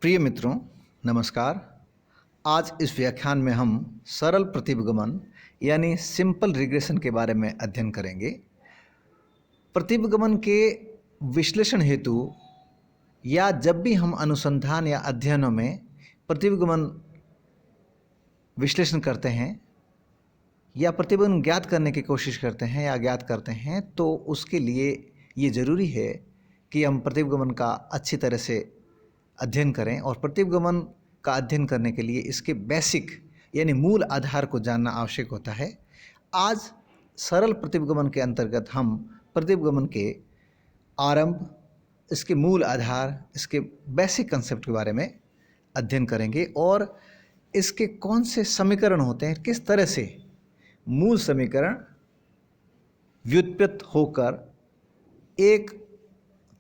प्रिय मित्रों, नमस्कार। आज इस व्याख्यान में हम सरल प्रतिगमन यानी सिंपल रिग्रेशन के बारे में अध्ययन करेंगे। प्रतिगमन के विश्लेषण हेतु या जब भी हम अनुसंधान या अध्ययनों में प्रतिगमन विश्लेषण करते हैं या प्रतिगमन ज्ञात करने की कोशिश करते हैं या ज्ञात करते हैं, तो उसके लिए ये ज़रूरी है कि हम प्रतिगमन का अच्छी तरह से अध्ययन करें। और प्रतिगमन का अध्ययन करने के लिए इसके बेसिक यानी मूल आधार को जानना आवश्यक होता है। आज सरल प्रतिगमन के अंतर्गत हम प्रतिगमन के आरंभ, इसके मूल आधार, इसके बेसिक कंसेप्ट के बारे में अध्ययन करेंगे और इसके कौन से समीकरण होते हैं, किस तरह से मूल समीकरण व्युत्पन्न होकर एक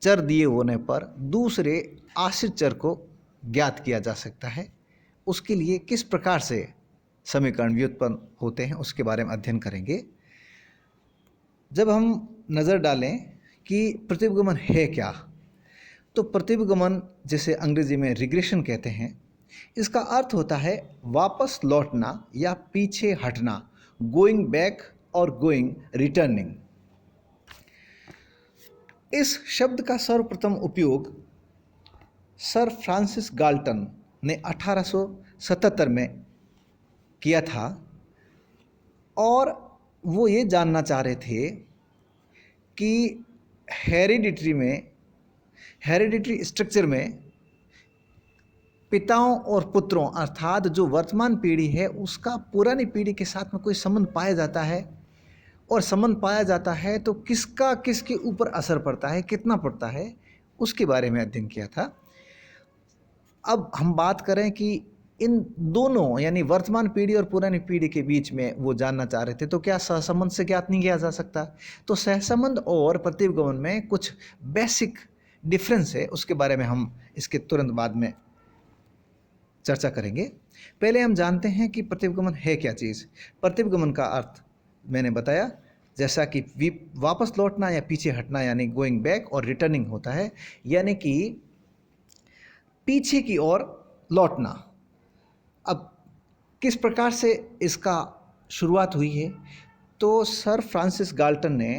चर दिए होने पर दूसरे आश्रित चर को ज्ञात किया जा सकता है, उसके लिए किस प्रकार से समीकरण व्युत्पन्न होते हैं उसके बारे में अध्ययन करेंगे। जब हम नज़र डालें कि प्रतिगमन है क्या, तो प्रतिगमन, जिसे अंग्रेजी में रिग्रेशन कहते हैं, इसका अर्थ होता है वापस लौटना या पीछे हटना, गोइंग बैक और गोइंग रिटर्निंग। इस शब्द का सर्वप्रथम उपयोग सर फ्रांसिस गाल्टन ने 1877 में किया था और वो ये जानना चाह रहे थे कि हेरिडिटरी स्ट्रक्चर में पिताओं और पुत्रों अर्थात जो वर्तमान पीढ़ी है उसका पुरानी पीढ़ी के साथ में कोई संबंध पाया जाता है, और संबंध पाया जाता है तो किसका किसके ऊपर असर पड़ता है, कितना पड़ता है, उसके बारे में अध्ययन किया था। अब हम बात करें कि इन दोनों यानी वर्तमान पीढ़ी और पुरानी पीढ़ी के बीच में वो जानना चाह रहे थे, तो क्या सहसंबंध से ज्ञात नहीं किया जा सकता? तो सहसंबंध और प्रतिगमन में कुछ बेसिक डिफरेंस है, उसके बारे में हम इसके तुरंत बाद में चर्चा करेंगे। पहले हम जानते हैं कि प्रतिगमन है क्या चीज़। प्रतिगमन का अर्थ मैंने बताया, जैसा कि वापस लौटना या पीछे हटना यानी गोइंग बैक, और रिटर्निंग होता है यानी कि पीछे की ओर लौटना। अब किस प्रकार से इसका शुरुआत हुई है, तो सर फ्रांसिस गाल्टन ने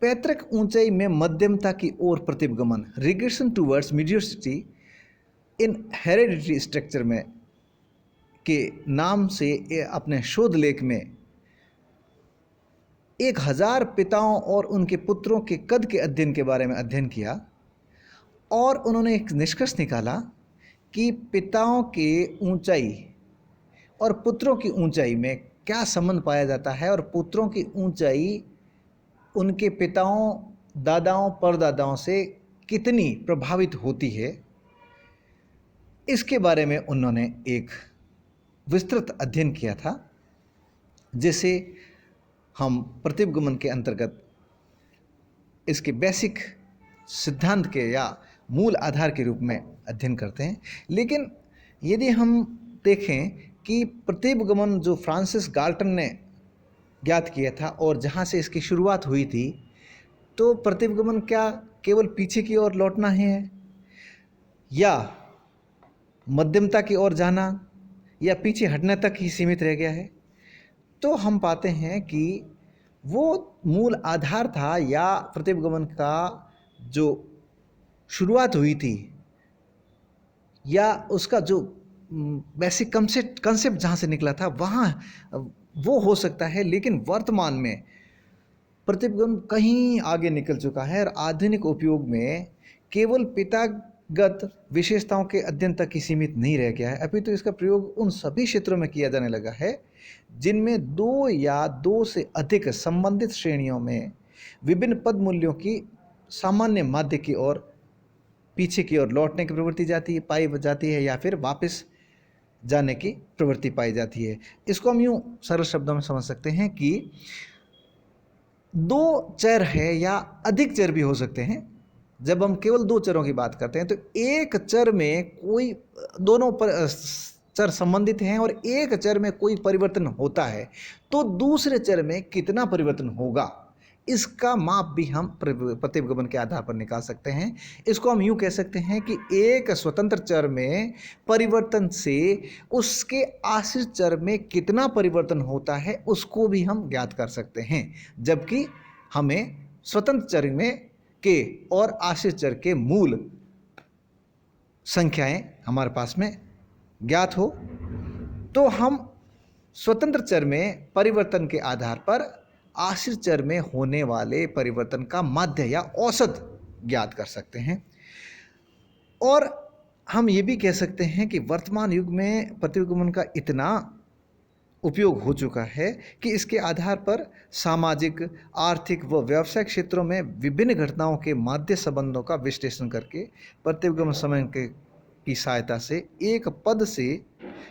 पैतृक ऊंचाई में मध्यमता की ओर प्रतिगमन, रिग्रेशन टूवर्ड्स मीडियोसिटी इन हेरिडिटरी स्ट्रक्चर में के नाम से अपने शोध लेख में 1000 पिताओं और उनके पुत्रों के कद के अध्ययन के बारे में अध्ययन किया, और उन्होंने एक निष्कर्ष निकाला कि पिताओं के ऊंचाई और पुत्रों की ऊंचाई में क्या संबंध पाया जाता है, और पुत्रों की ऊंचाई उनके पिताओं, दादाओं, परदादाओं से कितनी प्रभावित होती है, इसके बारे में उन्होंने एक विस्तृत अध्ययन किया था, जिसे हम प्रतिगमन के अंतर्गत इसके बेसिक सिद्धांत के या मूल आधार के रूप में अध्ययन करते हैं। लेकिन यदि हम देखें कि प्रतिगमन जो फ्रांसिस गाल्टन ने ज्ञात किया था और जहाँ से इसकी शुरुआत हुई थी, तो प्रतिगमन क्या केवल पीछे की ओर लौटना है या मध्यमता की ओर जाना या पीछे हटने तक ही सीमित रह गया है? तो हम पाते हैं कि वो मूल आधार था या प्रतिगमन का जो शुरुआत हुई थी या उसका जो बेसिक कंसेप्ट जहाँ से निकला था वहाँ वो हो सकता है, लेकिन वर्तमान में प्रतिगमन कहीं आगे निकल चुका है और आधुनिक उपयोग में केवल पितागत विशेषताओं के अध्ययन तक ही सीमित नहीं रह गया है, अभी तो इसका प्रयोग उन सभी क्षेत्रों में किया जाने लगा है जिनमें 2 या 2 से अधिक संबंधित श्रेणियों में विभिन्न पद मूल्यों की सामान्य माध्य की ओर, पीछे की ओर लौटने की प्रवृत्ति पाई जाती है या फिर वापस जाने की प्रवृत्ति पाई जाती है। इसको हम यूँ सरल शब्दों में समझ सकते हैं कि 2 चर है या अधिक चर भी हो सकते हैं। जब हम केवल 2 चरों की बात करते हैं तो एक चर में कोई दोनों पर चर संबंधित हैं और एक चर में कोई परिवर्तन होता है, तो दूसरे चर में कितना परिवर्तन होगा, इसका माप भी हम प्रतिगमन के आधार पर निकाल सकते हैं। इसको हम यूँ कह सकते हैं कि एक स्वतंत्र चर में परिवर्तन से उसके आश्रित चर में कितना परिवर्तन होता है उसको भी हम ज्ञात कर सकते हैं, जबकि हमें स्वतंत्र चर में के और आश्रित चर के मूल संख्याएं हमारे पास में ज्ञात हो तो हम स्वतंत्र चर में परिवर्तन के आधार पर आश्रित चर में होने वाले परिवर्तन का माध्य या औसत ज्ञात कर सकते हैं। और हम ये भी कह सकते हैं कि वर्तमान युग में प्रतिगमन का इतना उपयोग हो चुका है कि इसके आधार पर सामाजिक, आर्थिक व व्यावसायिक क्षेत्रों में विभिन्न घटनाओं के माध्य संबंधों का विश्लेषण करके प्रतिगमन समय की सहायता से एक पद से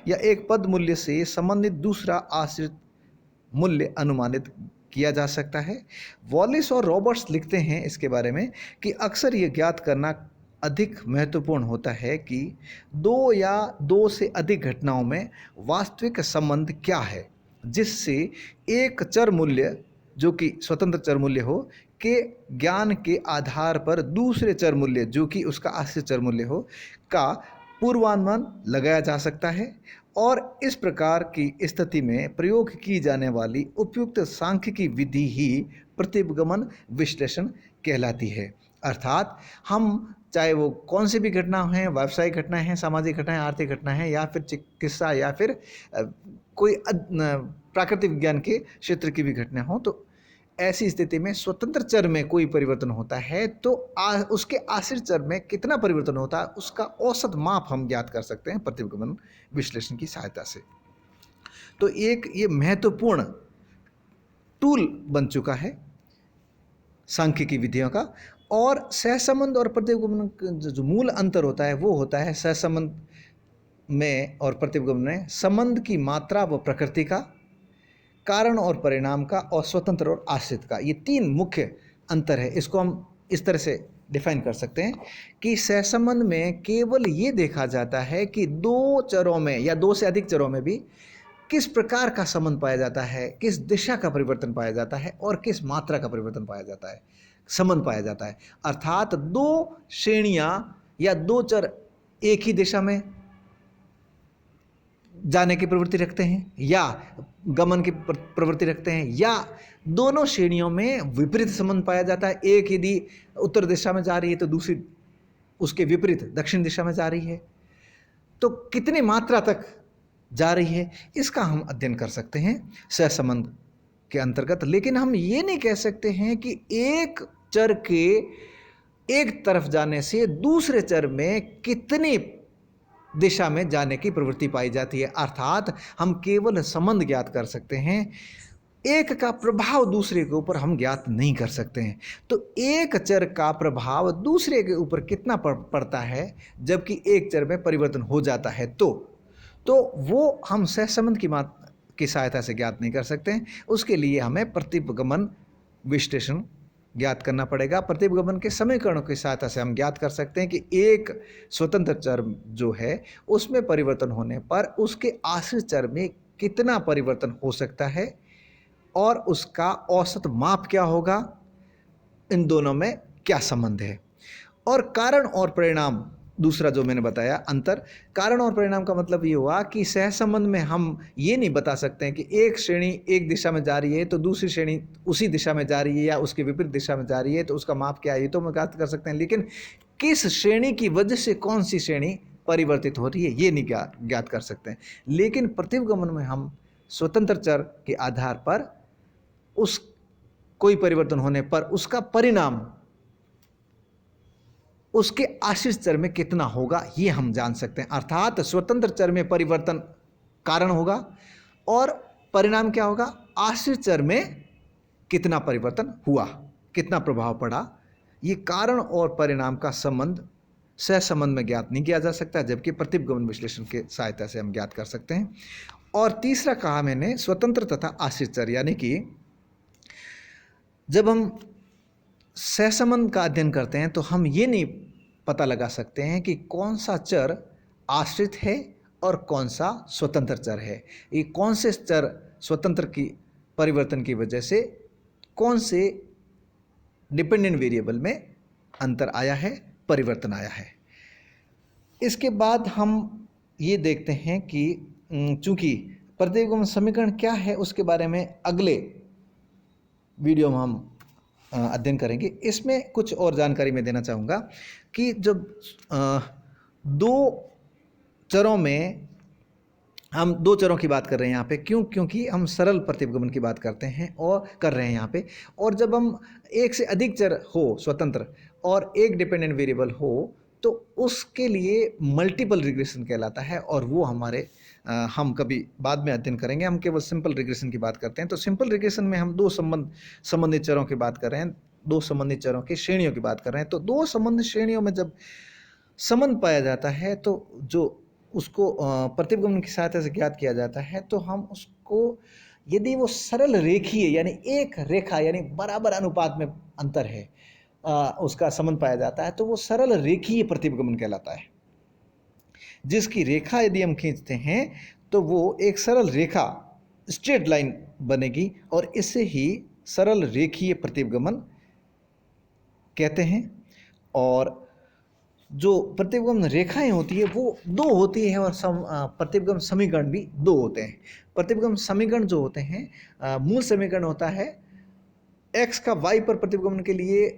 या एक पद मूल्य से संबंधित दूसरा आश्रित मूल्य अनुमानित किया जा सकता है। वॉलिस और रॉबर्ट्स लिखते हैं इसके बारे में कि अक्सर ये ज्ञात करना अधिक महत्वपूर्ण होता है कि दो या दो से अधिक घटनाओं में वास्तविक संबंध क्या है, जिससे एक चर मूल्य जो कि स्वतंत्र चर मूल्य हो के ज्ञान के आधार पर दूसरे चर मूल्य जो कि उसका आश्रित चर मूल्य हो का पूर्वानुमान लगाया जा सकता है। और इस प्रकार की स्थिति में प्रयोग की जाने वाली उपयुक्त सांख्यिकी विधि ही प्रतिगमन विश्लेषण कहलाती है। अर्थात हम चाहे वो कौन सी भी घटना है, व्यावसायिक घटनाएं हैं, सामाजिक घटनाएं, आर्थिक घटनाएं हैं, या फिर चिकित्सा या फिर कोई प्राकृतिक विज्ञान के क्षेत्र की भी घटना हो, तो ऐसी स्थिति में स्वतंत्र चर में कोई परिवर्तन होता है तो उसके आश्रित चर में कितना परिवर्तन होता है उसका औसत माप हम ज्ञात कर सकते हैं प्रतिगमन विश्लेषण की सहायता से। तो एक ये महत्वपूर्ण टूल बन चुका है सांख्यिकी विधियों का। और सहसंबंध और प्रतिगमन जो मूल अंतर होता है वो होता है सहसंबंध में और प्रतिगमन में संबंध की मात्रा व प्रकृति का, कारण और परिणाम का, और स्वतंत्र और आश्रित का। ये तीन मुख्य अंतर है। इसको हम इस तरह से डिफाइन कर सकते हैं कि सहसंबंध में केवल ये देखा जाता है कि दो चरों में या दो से अधिक चरों में भी किस प्रकार का संबंध पाया जाता है, किस दिशा का परिवर्तन पाया जाता है और किस मात्रा का परिवर्तन पाया जाता है, संबंध पाया जाता है। अर्थात दो श्रेणियां या दो चर एक ही दिशा में जाने की प्रवृत्ति रखते हैं या गमन की प्रवृत्ति रखते हैं, या दोनों श्रेणियों में विपरीत संबंध पाया जाता है। एक यदि उत्तर दिशा में जा रही है तो दूसरी उसके विपरीत दक्षिण दिशा में जा रही है, तो कितनी मात्रा तक जा रही है इसका हम अध्ययन कर सकते हैं सहसंबंध के अंतर्गत। लेकिन हम ये नहीं कह सकते हैं कि एक चर के एक तरफ जाने से दूसरे चर में कितनी दिशा में जाने की प्रवृत्ति पाई जाती है। अर्थात हम केवल संबंध ज्ञात कर सकते हैं, एक का प्रभाव दूसरे के ऊपर हम ज्ञात नहीं कर सकते हैं। तो एक चर का प्रभाव दूसरे के ऊपर कितना पड़ता है जबकि एक चर में परिवर्तन हो जाता है तो वो हम सहसंबंध की सहायता से ज्ञात नहीं कर सकते हैं। उसके लिए हमें प्रतिगमन विश्लेषण ज्ञात करना पड़ेगा। प्रतिगमन के समीकरणों की सहायता से हम ज्ञात कर सकते हैं कि एक स्वतंत्र चर जो है उसमें परिवर्तन होने पर उसके आश्रित चर में कितना परिवर्तन हो सकता है और उसका औसत माप क्या होगा, इन दोनों में क्या संबंध है। और कारण और परिणाम, दूसरा जो मैंने बताया अंतर, कारण और परिणाम का मतलब ये हुआ कि सहसंबंध में हम ये नहीं बता सकते हैं कि एक श्रेणी एक दिशा में जा रही है तो दूसरी श्रेणी उसी दिशा में जा रही है या उसके विपरीत दिशा में जा रही है तो उसका माप क्या है, ये तो हम ज्ञात कर सकते हैं। लेकिन किस श्रेणी की वजह से कौन सी श्रेणी परिवर्तित हो रही है ये नहीं ज्ञात कर सकते हैं। लेकिन प्रतिगमन में हम स्वतंत्र चर के आधार पर उस कोई परिवर्तन होने पर उसका परिणाम उसके आश्रित चर में कितना होगा ये हम जान सकते हैं। अर्थात स्वतंत्र चर में परिवर्तन कारण होगा और परिणाम क्या होगा, आश्रित चर में कितना परिवर्तन हुआ, कितना प्रभाव पड़ा। ये कारण और परिणाम का संबंध सहसंबंध में ज्ञात नहीं किया जा सकता, जबकि प्रतिगमन विश्लेषण के सहायता से हम ज्ञात कर सकते हैं। और तीसरा कहा मैंने स्वतंत्र तथा आश्रित चर, यानी कि जब हम सहसंबंध का अध्ययन करते हैं तो हम ये नहीं पता लगा सकते हैं कि कौन सा चर आश्रित है और कौन सा स्वतंत्र चर है। ये कौन से चर स्वतंत्र की परिवर्तन की वजह से कौन से डिपेंडेंट वेरिएबल में अंतर आया है, परिवर्तन आया है। इसके बाद हम ये देखते हैं कि चूंकि प्रतिगमन समीकरण क्या है उसके बारे में अगले वीडियो में हम अध्ययन करेंगे। इसमें कुछ और जानकारी मैं देना चाहूँगा कि जब दो चरों में, हम दो चरों की बात कर रहे हैं यहाँ पे, क्योंकि हम सरल प्रतिगमन की बात करते हैं और कर रहे हैं यहाँ पे। और जब हम एक से अधिक चर हो स्वतंत्र और एक डिपेंडेंट वेरिएबल हो तो उसके लिए मल्टीपल रिग्रेशन कहलाता है, और वो हमारे हम कभी बाद में अध्ययन करेंगे। हम केवल सिंपल रिग्रेशन की बात करते हैं। तो सिंपल रिग्रेशन में हम दो संबंधित चरों की बात कर रहे हैं, दो संबंधित चरों की श्रेणियों की बात कर रहे हैं। तो दो संबंधित श्रेणियों में जब संबंध पाया जाता है तो जो उसको प्रतिगमन की सहायता से ज्ञात किया जाता है, तो हम उसको, यदि वो सरल रेखीय यानी एक रेखा यानी बराबर अनुपात में अंतर है, उसका संबंध पाया जाता है, तो वो सरल रेखीय प्रतिगमन कहलाता है। जिसकी रेखा यदि हम खींचते हैं तो वो एक सरल रेखा स्ट्रेट लाइन बनेगी, और इसे ही सरल रेखीय प्रतिगमन कहते हैं। और जो प्रतिगमन रेखाएं होती है वो दो होती है, और प्रतिगमन समीकरण भी दो होते हैं। प्रतिगमन समीकरण जो होते हैं, मूल समीकरण होता है x का y पर प्रतिगमन के लिए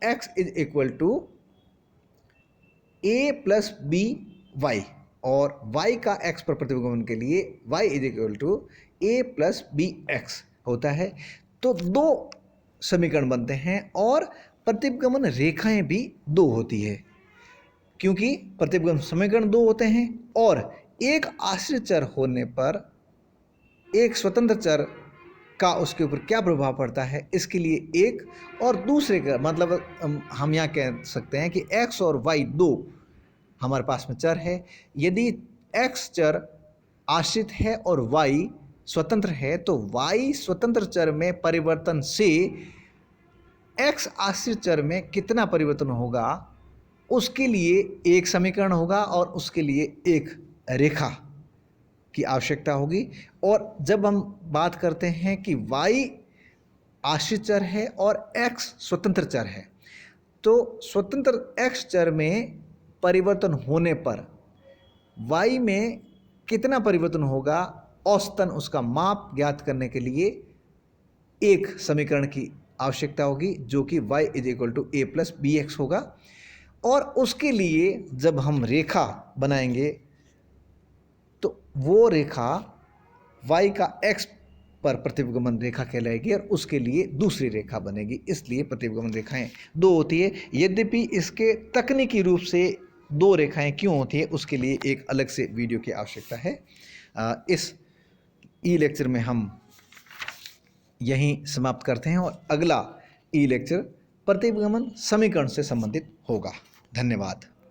x is equal to a plus b y, और y का x पर प्रतिगमन के लिए y is equal to a plus b x होता है। तो दो समीकरण बनते हैं, और प्रतिगमन रेखाएं भी दो होती है, क्योंकि प्रतिगमन समीकरण दो होते हैं, और एक आश्रित चर होने पर एक स्वतंत्र चर का उसके ऊपर क्या प्रभाव पड़ता है, इसके लिए एक, और दूसरे का मतलब हम यहाँ कह सकते हैं कि x और y दो हमारे पास में चर है। यदि x चर आश्रित है और y स्वतंत्र है, तो y स्वतंत्र चर में परिवर्तन से x आश्रित चर में कितना परिवर्तन होगा, उसके लिए एक समीकरण होगा और उसके लिए एक रेखा की आवश्यकता होगी। और जब हम बात करते हैं कि y आश्रित चर है और x स्वतंत्र चर है, तो स्वतंत्र x चर में परिवर्तन होने पर y में कितना परिवर्तन होगा, औसतन उसका माप ज्ञात करने के लिए एक समीकरण की आवश्यकता होगी, जो कि y is equal to a plus b x होगा। और उसके लिए जब हम रेखा बनाएंगे तो वो रेखा y का x पर प्रतिगमन रेखा कहलाएगी, और उसके लिए दूसरी रेखा बनेगी। इसलिए प्रतिगमन रेखाएं दो होती है। यद्यपि इसके तकनीकी रूप से दो रेखाएं क्यों होती है उसके लिए एक अलग से वीडियो की आवश्यकता है। इस ई लेक्चर में हम यहीं समाप्त करते हैं, और अगला ई लेक्चर प्रतिगमन समीकरण से संबंधित होगा। धन्यवाद।